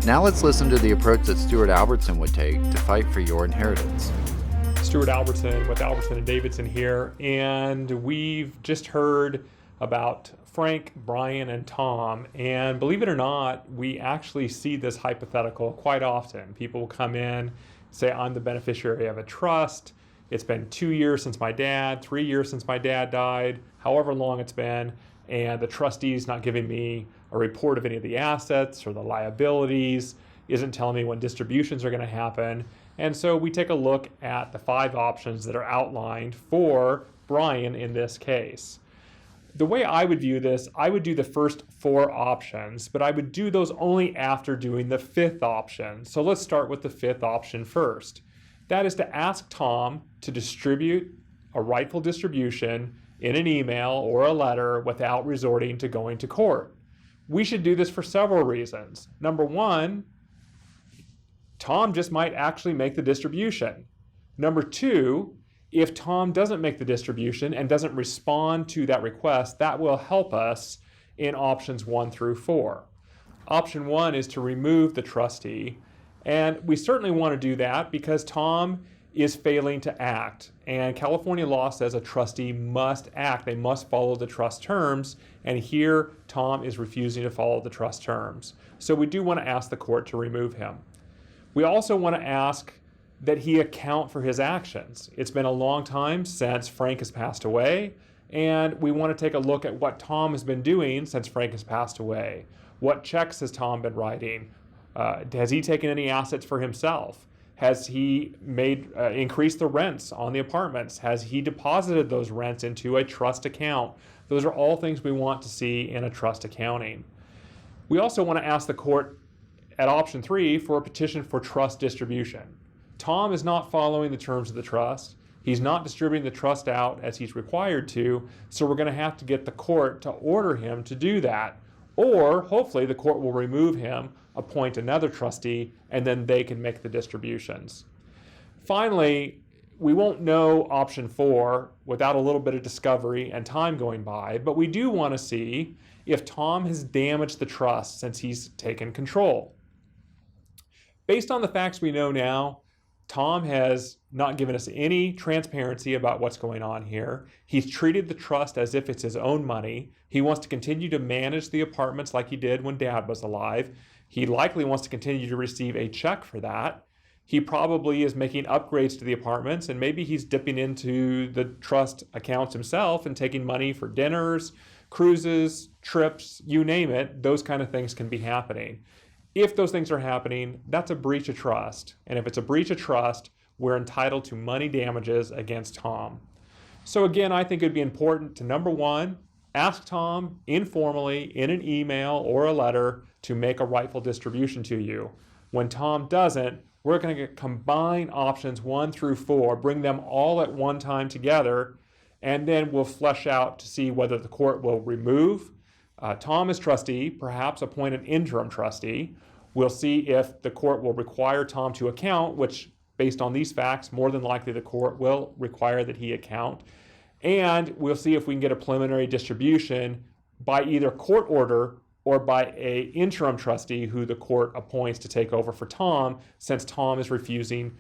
Now let's listen to the approach that Stewart Albertson would take to fight for your inheritance. Stewart Albertson with Albertson & Davidson here, and we've just heard about Frank, Brian, and Tom, and believe it or not, we actually see this hypothetical quite often. People will come in, say, I'm the beneficiary of a trust. It's been 2 years since my dad, 3 years since my dad died, however long it's been, and the trustee's not giving me a report of any of the assets or the liabilities, isn't telling me when distributions are going to happen. And so we take a look at the 5 options that are outlined for Brian in this case. The way I would view this, I would do the first 4 options, but I would do those only after doing the 5th option. So let's start with the 5th option first. That is to ask Tom to distribute a rightful distribution in an email or a letter without resorting to going to court. We should do this for several reasons. Number 1, Tom just might actually make the distribution. Number 2, if Tom doesn't make the distribution and doesn't respond to that request, that will help us in options 1 through 4. Option 1 is to remove the trustee, and we certainly want to do that because Tom is failing to act, and California law says a trustee must act. They must follow the trust terms, and here Tom is refusing to follow the trust terms. So we do want to ask the court to remove him. We also want to ask that he account for his actions. It's been a long time since Frank has passed away, and we want to take a look at what Tom has been doing since Frank has passed away. What checks has Tom been writing? Has he taken any assets for himself? Has he increased the rents on the apartments? Has he deposited those rents into a trust account? Those are all things we want to see in a trust accounting. We also want to ask the court at option 3 for a petition for trust distribution. Tom is not following the terms of the trust. He's not distributing the trust out as he's required to, so we're going to have to get the court to order him to do that. Or hopefully the court will remove him, appoint another trustee, and then they can make the distributions. Finally, we won't know option 4 without a little bit of discovery and time going by, but we do want to see if Tom has damaged the trust since he's taken control. Based on the facts we know now, Tom has not given us any transparency about what's going on here. He's treated the trust as if it's his own money. He wants to continue to manage the apartments like he did when Dad was alive. He likely wants to continue to receive a check for that. He probably is making upgrades to the apartments, and maybe he's dipping into the trust accounts himself and taking money for dinners, cruises, trips, you name it. Those kind of things can be happening. If those things are happening, that's a breach of trust. And if it's a breach of trust, we're entitled to money damages against Tom. So again, I think it'd be important to, number 1, ask Tom informally in an email or a letter to make a rightful distribution to you. When Tom doesn't, we're going to combine options 1 through 4, bring them all at one time together, and then we'll flesh out to see whether the court will remove Tom as trustee, perhaps appoint an interim trustee. We'll see if the court will require Tom to account, which based on these facts, more than likely the court will require that he account. And we'll see if we can get a preliminary distribution by either court order or by an interim trustee who the court appoints to take over for Tom, since Tom is refusing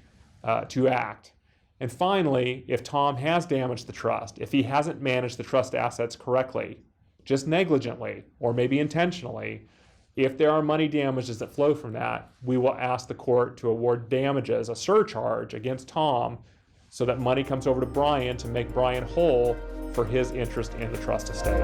to act. And finally, if Tom has damaged the trust, if he hasn't managed the trust assets correctly, just negligently, or maybe intentionally, if there are money damages that flow from that, we will ask the court to award damages, a surcharge against Tom, so that money comes over to Brian to make Brian whole for his interest in the trust estate.